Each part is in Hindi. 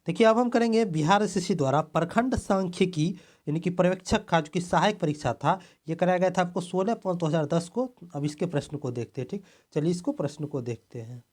देखिए अब हम करेंगे बिहार एसएससी द्वारा प्रखंड सांख्यिकी यानी कि पर्यवेक्षक का जो कि सहायक परीक्षा था, ये कराया गया था आपको 16/5/2010 को। अब इसके प्रश्न को देखते हैं। ठीक, चलिए इसको प्रश्न को देखते हैं।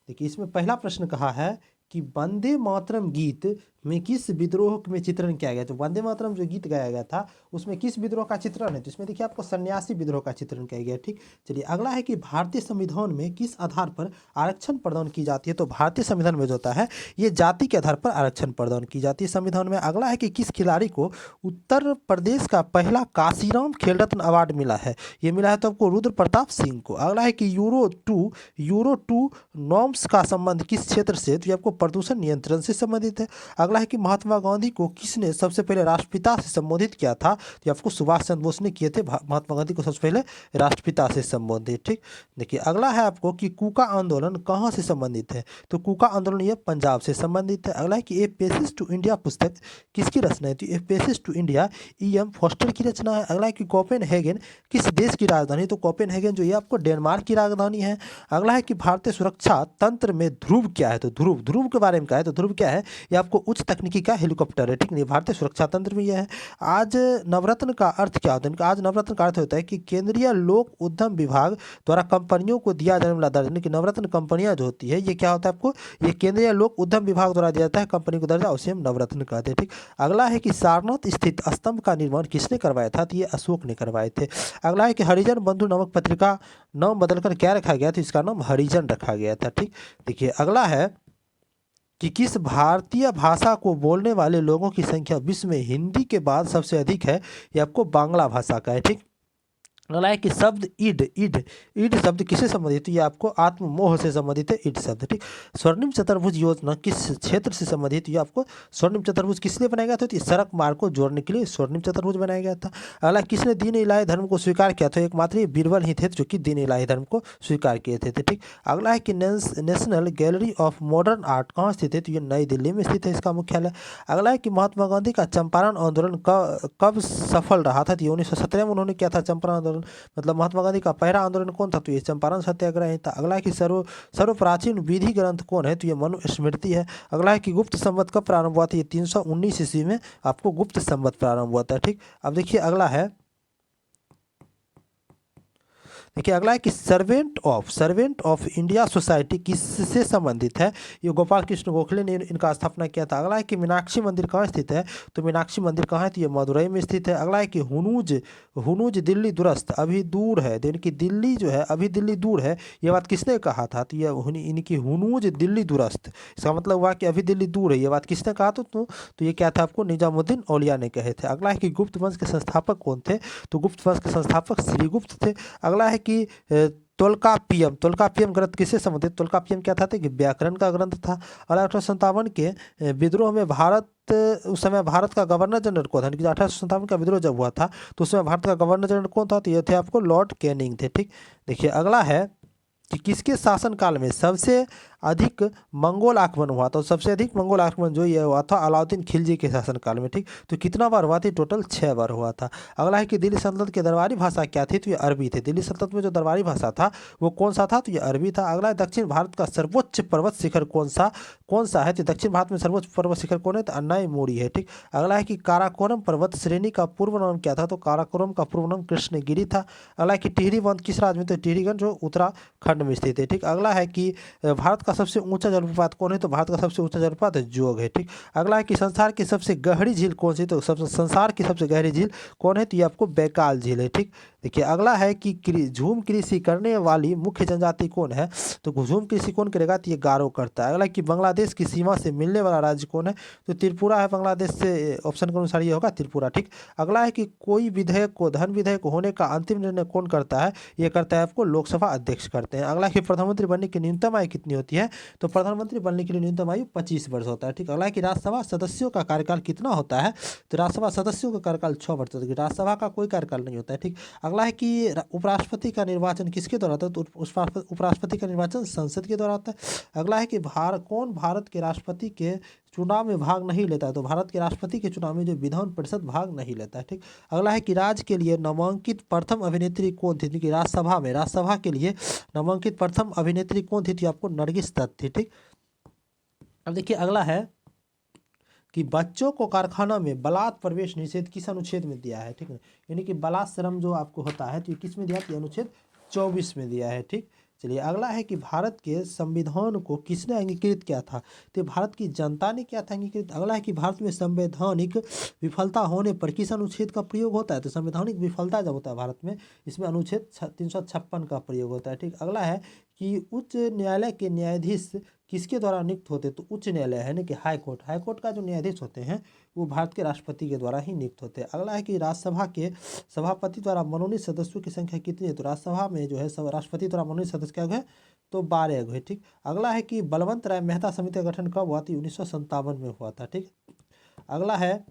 देखिए इसमें पहला प्रश्न कहा है कि वंदे मातरम गीत में किस विद्रोह में चित्रण किया गया। तो वंदे मातरम जो गीत गाया गया था उसमें किस विद्रोह का चित्रण है, तो इसमें देखिए आपको सन्यासी विद्रोह का चित्रण किया गया है। ठीक, चलिए अगला है कि भारतीय संविधान में किस आधार पर आरक्षण प्रदान की जाती है। तो भारतीय संविधान में जो होता है ये जाति के आधार पर आरक्षण प्रदान की जाती है संविधान में। अगला है कि किस खिलाड़ी को उत्तर प्रदेश का पहला काशीराम खेल रत्न अवार्ड मिला है। ये मिला है तो आपको रुद्र प्रताप सिंह को। अगला है कि यूरो टू नॉर्म्स का संबंध किस क्षेत्र से, तो ये आपको प्रदूषण नियंत्रण से संबंधित है। अगला है कि महात्मा गांधी को किसने सबसे पहले राष्ट्रपिता से संबोधित किया था, तो आपको सुभाष चंद्र बोस ने किए थे महात्मा गांधी को सबसे पहले राष्ट्रपिता से संबोधित। ठीक, देखिए अगला है आपको कि कूका आंदोलन कहाँ से संबंधित है। तो कूका आंदोलन ये पंजाब से संबंधित है। अगला है कि ए पेसेज टू इंडिया पुस्तक किसकी रचना है। तो a passage to India E.M. Forster की रचना है। अगला है कि कोपेनहेगन किस देश की राजधानी। तो कोपेनहेगन जो ये आपको डेनमार्क की राजधानी है। अगला है कि भारतीय सुरक्षा तंत्र में ध्रुव क्या है। तो ध्रुव के बारे में क्या है। तो ध्रुव क्या है, ये आपको उच्च तकनीकी का हेलीकॉप्टर है। ठीक, नहीं भारतीय सुरक्षा तंत्र में यह है। आज नवरत्न का अर्थ क्या होता है। आज नवरत्न का अर्थ होता है कि केंद्रीय लोक उद्यम विभाग द्वारा कंपनियों को दिया जाने वाला दर्जा, कि नवरत्न कंपनियां जो होती है ये क्या होता है आपको, ये केंद्रीय लोक उद्यम विभाग द्वारा दिया जाता है कंपनी को दर्जा, उसे हम नवरत्न कहते हैं। ठीक, अगला है कि सारनाथ स्थित स्तंभ का निर्माण किसने करवाया था। तो ये अशोक ने करवाए थे। अगला है कि हरिजन बंधु नामक पत्रिका नाम बदलकर क्या रखा गया, तो इसका नाम हरिजन रखा गया था। ठीक, देखिए अगला है कि किस भारतीय भाषा को बोलने वाले लोगों की संख्या विश्व में हिंदी के बाद सबसे अधिक है। ये आपको बांग्ला भाषा का है। ठीक, अगला है कि शब्द ईड ईड ईड शब्द किससे संबंधित है। ये आपको आत्ममोह से संबंधित है ईड शब्द। ठीक, स्वर्णिम चतुर्भुज योजना किस क्षेत्र से संबंधित। ये आपको स्वर्णिम चतुर्भुज किस लिए बनाया गया था, तो सड़क मार्ग को जोड़ने के लिए स्वर्णिम चतुर्भुज बनाया गया था। अगला किसने दीन इलाही धर्म को स्वीकार किया था। एकमात्र ये बीरबल ही थे जो कि दीन इलाही धर्म को स्वीकार किए थे। ठीक, अगला है कि national gallery of modern art कहाँ स्थित है। तो ये नई दिल्ली में स्थित है इसका मुख्यालय। अगला है कि महात्मा गांधी का चंपारण आंदोलन कब सफल रहा था। तो 1917 में उन्होंने किया था चंपारण आंदोलन। मतलब महात्मा गांधी का पहला आंदोलन कौन था, तो ये चंपारण सत्याग्रह था। अगला है कि सर्व प्राचीन विधि ग्रंथ कौन है, तो ये मनुस्मृति है। अगला है कि गुप्त संवत कब प्रारंभ हुआ था। ये 319 ईस्वी में आपको गुप्त संवत प्रारंभ हुआ था। ठीक, अब देखिए अगला है, देखिए अगला है कि सर्वेंट ऑफ इंडिया सोसाइटी किससे संबंधित है। ये गोपाल कृष्ण गोखले ने इनका स्थापना किया था। अगला है कि मीनाक्षी मंदिर कहाँ स्थित है। तो मीनाक्षी मंदिर कहाँ है, तो ये मदुरई में स्थित है। अगला है कि हुनूज दिल्ली दुरस्त अभी दूर है। यानी कि दिल्ली जो है अभी दिल्ली दूर है, ये बात किसने कहा था। तो ये इनकी हुनूज दिल्ली दुरस्त, इसका मतलब हुआ कि अभी दिल्ली दूर है, ये बात किसने कहा। तो ये क्या था आपको निजामुद्दीन औलिया ने कहे थे। अगला है कि गुप्त वंश के संस्थापक कौन थे। तो गुप्त वंश के संस्थापक श्रीगुप्त थे। अगला है कि तोल्कापियम ग्रंथ किससे संबंधित। तोल्कापियम क्या था, कि व्याकरण का ग्रंथ था। और 1857 के विद्रोह में उस समय भारत का गवर्नर जनरल कौन था। 1857 का विद्रोह जब हुआ था तो उस समय भारत का गवर्नर जनरल कौन था, तो ये थे आपको लॉर्ड कैनिंग थे। ठीक, देखिए अगला है कि किसके शासनकाल में सबसे अधिक मंगोल आक्रमण हुआ। तो सबसे अधिक मंगोल आक्रमण जो ये हुआ था अलाउद्दीन खिलजी के शासनकाल में। ठीक, तो कितना बार हुआ था, टोटल 6 बार हुआ था। अगला है कि दिल्ली सल्तनत की दरबारी भाषा क्या थी, तो ये अरबी थे। दिल्ली सल्तनत में जो दरबारी भाषा था वो कौन सा था, तो ये अरबी था। अगला है दक्षिण भारत का सर्वोच्च पर्वत शिखर कौन सा है। तो दक्षिण भारत में सर्वोच्च पर्वत शिखर कौन है, तो अन्नाई मोड़ी है। ठीक, अगला है कि काराकोरम पर्वत श्रेणी का पूर्व नाम क्या था। तो काराकोरम का पूर्व नाम कृष्णगिरी था। अगला है कि टिहरी बांध किस राज्य में, तो टिहरीगंज जो उत्तराखंड में स्थित है। ठीक, अगला है कि भारत का सबसे ऊंचा जलप्रपात कौन है। तो भारत का सबसे ऊंचा जलप्रपात जोग है। ठीक, अगला है कि संसार की सबसे गहरी झील कौन सी। तो संसार की सबसे गहरी झील कौन है, तो ये आपको बैकाल झील है। ठीक, देखिए अगला है कि झूम कृषि करने वाली मुख्य जनजाति कौन है। तो झूम कृषि कौन करेगा, तो ये गारो करता है। अगला है कि बांग्लादेश की सीमा से मिलने वाला राज्य कौन है। तो त्रिपुरा है बांग्लादेश से, ऑप्शन के अनुसार ये होगा त्रिपुरा। ठीक, अगला है कि कोई विधेयक को धन विधेयक होने का अंतिम निर्णय कौन करता है। ये करता है आपको लोकसभा अध्यक्ष करते हैं। अगला है कि प्रधानमंत्री बनने की न्यूनतम आयु कितनी होती है। तो प्रधानमंत्री बनने के लिए न्यूनतम आयु 25 वर्ष होता है। ठीक, अगला है कि राज्यसभा सदस्यों का कार्यकाल कितना होता है। तो राज्यसभा सदस्यों का कार्यकाल 6 वर्ष होता है। राज्यसभा का कोई कार्यकाल नहीं होता है। ठीक, अगला है कि उपराष्ट्रपति का निर्वाचन किसके द्वारा होता है। तो उपराष्ट्रपति का निर्वाचन संसद के द्वारा होता है। अगला है कि कौन भारत के राष्ट्रपति के चुनाव में भाग नहीं लेता है। तो भारत के राष्ट्रपति के चुनाव में जो विधान परिषद भाग नहीं लेता है। ठीक, अगला है कि राज्य के लिए नामांकित प्रथम अभिनेत्री कौन थी। कि राज्यसभा के लिए नामांकित प्रथम अभिनेत्री कौन थी, तो आपको नरगिस दत्त थी। ठीक, अब देखिए अगला है कि बच्चों को कारखाना में बलात् प्रवेश निषेध किस अनुच्छेद में दिया है, ठीक है। यानी कि बलात् श्रम जो आपको होता है तो ये किस में दिया है, तो ये अनुच्छेद 24 में दिया है, ठीक। चलिए अगला है कि भारत के संविधान को किसने अंगीकृत किया था, तो भारत की जनता ने किया था अंगीकृत। अगला है कि भारत में संवैधानिक विफलता होने पर किस अनुच्छेद का प्रयोग होता है, तो संवैधानिक विफलता जब होता है भारत में, इसमें अनुच्छेद 356 का प्रयोग होता है, ठीक। अगला है कि उच्च न्यायालय के न्यायाधीश किसके द्वारा नियुक्त होते हैं, तो उच्च न्यायालय है ना कि हाई कोर्ट, हाई कोर्ट का जो न्यायाधीश होते हैं वो भारत के राष्ट्रपति के द्वारा ही नियुक्त होते हैं। अगला है कि राज्यसभा के सभापति द्वारा मनोनीत सदस्यों की संख्या कितनी है, तो राज्यसभा में जो है सब राष्ट्रपति द्वारा मनोनीत सदस्य क्या है, तो 12 है, ठीक। अगला है कि बलवंत राय मेहता समिति का गठन कब हुआ, तो 1957 में हुआ था, ठीक। अगला है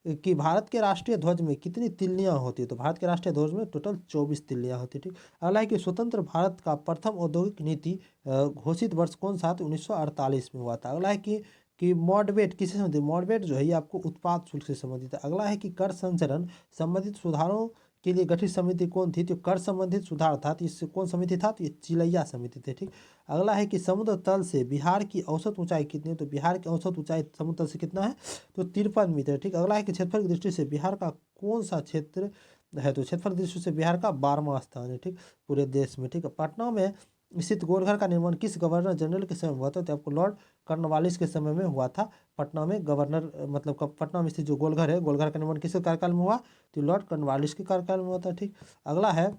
कि भारत के राष्ट्रीय ध्वज में कितनी तिल्लियां होती है, तो भारत के राष्ट्रीय ध्वज में टोटल 24 तिल्लियां होती है, ठीक। अगला है कि स्वतंत्र भारत का प्रथम औद्योगिक नीति घोषित वर्ष कौन सा, तो 1948 में हुआ था। अगला है कि मॉडरेट किससे संबंधित, मॉडरेट जो है ये आपको उत्पाद शुल्क से संबंधित है। अगला है कि कर संचरण संबंधित सुधारों के लिए गठित समिति कौन थी, तो कर संबंधित सुधार था, तो इससे कौन समिति था, तो ये चिलैया समिति थे, ठीक। अगला है कि समुद्र तल से बिहार की औसत ऊंचाई कितनी है, तो बिहार की औसत ऊंचाई समुद्र तल से कितना है, तो 53 मीटर, ठीक। अगला है कि क्षेत्रफल की दृष्टि से बिहार का कौन सा क्षेत्र है, तो क्षेत्रफल की दृष्टि से बिहार का 12वां स्थान है, ठीक, पूरे देश में, ठीक है। पटना में स्थित गोलघर का निर्माण किस गवर्नर जनरल के समय हुआ था, तो आपको लॉर्ड कॉर्नवालिस के समय में हुआ था। पटना में गवर्नर मतलब पटना में स्थित जो गोलघर है, गोलघर का निर्माण किसके कार्यकाल में हुआ, तो लॉर्ड कॉर्नवालिस के कार्यकाल में हुआ था, ठीक। अगला है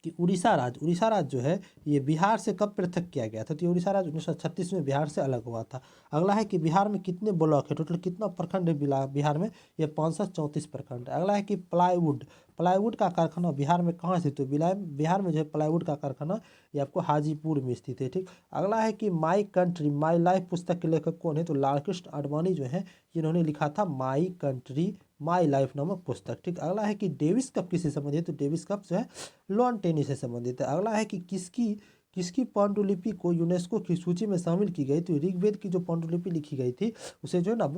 कि उड़ीसा राज्य जो है ये बिहार से कब पृथक किया गया था, तो ये उड़ीसा राज्य 1936 में बिहार से अलग हुआ था। अगला है कि बिहार में कितने ब्लॉक है, टोटल कितना प्रखंड है बिहार में, ये 534 प्रखंड है। अगला है कि प्लाईवुड का कारखाना बिहार में कहाँ स्थित है, बिहार में जो है प्लाईवुड का कारखाना ये आपको हाजीपुर में स्थित है, ठीक। अगला है कि माई कंट्री माई लाइफ पुस्तक के लेखक कौन है, तो लालकृष्ण आडवाणी जो है जिन्होंने लिखा था माई कंट्री माई लाइफ नामक पुस्तक, ठीक। अगला है कि डेविस कप किससे संबंधित है, तो डेविस कप जो है लॉन टेनिस से संबंधित है। अगला है कि किसकी पांडुलिपि को यूनेस्को की सूची में शामिल की गई, तो ऋग्वेद की जो पांडुलिपि लिखी गई थी उसे जो है ना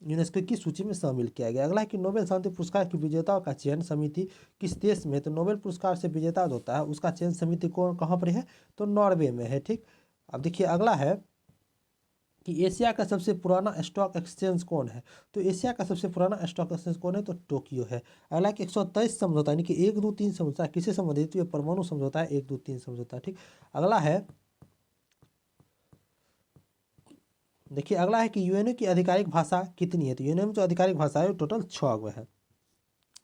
यूनेस्को की सूची में शामिल किया गया। अगला है कि नोबेल शांति पुरस्कार की विजेताओं का चयन समिति किस देश में है, तो नोबेल पुरस्कार से विजेता जो होता है उसका चयन समिति कौन कहाँ पर है, तो नॉर्वे में है, ठीक। अब देखिए अगला है कि एशिया का सबसे पुराना स्टॉक एक्सचेंज कौन है, तो एशिया का सबसे पुराना स्टॉक एक्सचेंज कौन है, तो टोक्यो है। अगला कि 123 समझौता यानी कि 1 2 3 समझौता किससे संबंधित, तो ये परमाणु समझौता है, 1 2 3 समझौता, ठीक। अगला है देखिए अगला है कि यूएनओ की आधिकारिक भाषा कितनी है, तो यूएनओ में जो आधिकारिक भाषा है वो टोटल 6 है।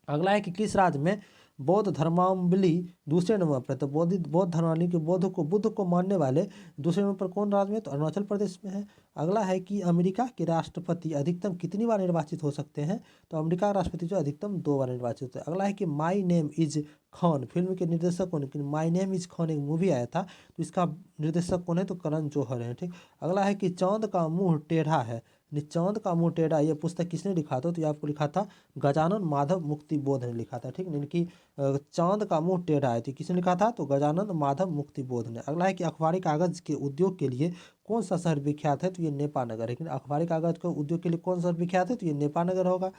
अगला है कि किस राज्य में बौद्ध धर्मावलंबी दूसरे नंबर पर, तो बौद्ध धर्मावलंबी के बुद्ध को मानने वाले दूसरे नंबर पर कौन राज्य में, तो अरुणाचल प्रदेश में है। अगला है कि अमेरिका के राष्ट्रपति अधिकतम कितनी बार निर्वाचित हो सकते हैं, तो अमेरिका का राष्ट्रपति जो अधिकतम 2 बार निर्वाचित होते हैं। अगला है कि my name is Khan film के निर्देशक कौन है, माई नेम इज खान एक मूवी आया था तो इसका निर्देशक कौन है, तो करण जौहर है, ठीक। अगला है कि चांद का मुंह टेढ़ा है, चांद का मुंह टेढ़ा ये पुस्तक किसने लिखा था, तो ये आपको लिखा था गजानन माधव मुक्ति बोध ने लिखा था, ठीक। यानी कि चांद का मुंह टेढ़ा है तो किसने लिखा था, तो गजानन माधव मुक्ति बोध ने। अगला है कि अखबारी कागज के उद्योग के लिए कौन सा शहर विख्यात है, तो ये नेपानगर है, लेकिन अखबारी कागज के उद्योग के लिए कौन सा शहर विख्यात है, तो ये नेपानगर होगा।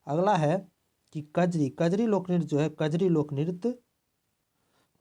अगला है कि कजरी लोक नृत्य जो है कजरी लोक नृत्य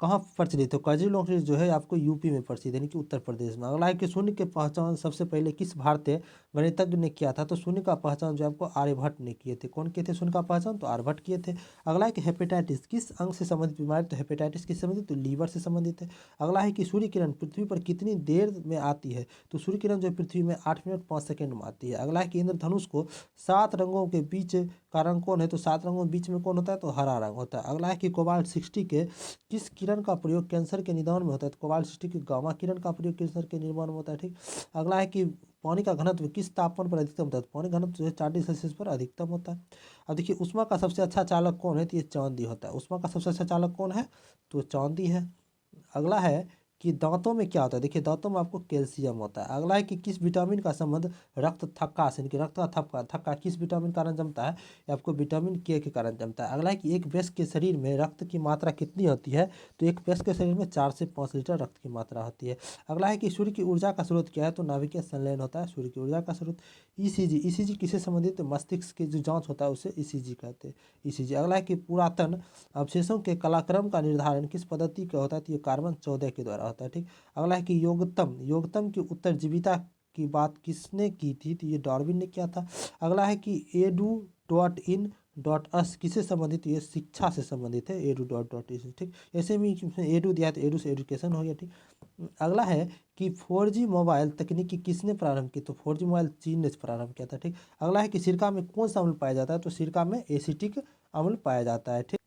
कहाँ प्रचलित है, कजरी लोक नृत्य जो है आपको यूपी में प्रसिद्ध है, यानी कि उत्तर प्रदेश में। अगला है कि शून्य की पहचान सबसे पहले किस भारतीय गणितज्ञ ने किया था, तो शून्य का पहचान जो आपको आर्यभट्ट ने किए थे। कौन किए थे शून्य का पहचान, तो आर्यभट्ट किए थे। अगला है कि हेपेटाइटिस किस अंग से संबंधित बीमारी, तो हेपेटाइटिस किस संबंधित, तो लीवर से संबंधित है। अगला है कि सूर्य किरण पृथ्वी पर कितनी देर में आती है, तो सूर्य किरण जो है पृथ्वी में 8 मिनट 5 सेकंड में आती है। अगला है कि इंद्रधनुष को 7 रंगों के बीच का रंग कौन है, तो 7 रंगों के बीच में कौन होता है, तो हरा रंग होता है। अगला है कि कोबाल्ट 60 के किस किरण का प्रयोग कैंसर के निदान में होता है, तो कोबाल्ट 60 की गामा किरण का प्रयोग कैंसर के निर्माण में होता है, ठीक। अगला है कि पानी का घनत्व किस तापमान पर अधिकतम होता है, पानी का घनत्व जो है 4 डिग्री सेल्सियस पर अधिकतम होता है। अब देखिए उष्मा का सबसे अच्छा चालक कौन है, तो ये चांदी होता है। उष्मा का सबसे अच्छा चालक कौन है, तो चांदी है। अगला है कि दांतों में क्या होता है, देखिए दांतों में आपको कैल्शियम होता है। अगला है कि किस विटामिन का संबंध रक्त थक्का से, कि रक्त का थक्का किस विटामिन के कारण जमता है, ये आपको विटामिन के कारण जमता है। अगला है कि एक वयस्क के शरीर में रक्त की मात्रा कितनी होती है, तो एक वयस्क के शरीर में 4 से 5 लीटर रक्त की मात्रा होती है। अगला है कि सूर्य की ऊर्जा का स्रोत क्या है, तो नाभिकीय संलयन होता है सूर्य की ऊर्जा का स्रोत। ईसीजी किससे संबंधित, मस्तिष्क की जो जाँच होता है उसे ईसीजी कहते हैं, ईसीजी। अगला है कि पुरातन अवशेषों के कलाक्रम का निर्धारण किस पद्धति का होता है, तो ये कार्बन 14 के द्वारा होता है, ठीक। अगला है कि योगतम की उत्तरजीविता की बात किसने की थी, तो ये डार्विन ने किया था। अगला है कि edu.in.us किससे संबंधित, ये शिक्षा से संबंधित है edu.in, ठीक। ऐसे में इसमें एडू दिया तो एडू से एजुकेशन हो गया, ठीक। अगला है कि 4G मोबाइल तकनीकी किसने प्रारंभ की, तो 4G मोबाइल चीन ने प्रारंभ किया था, ठीक। अगला है कि सिरका में कौन सा अम्ल पाया जाता है, तो सिरका में एसिटिक अम्ल पाया जाता है, ठीक।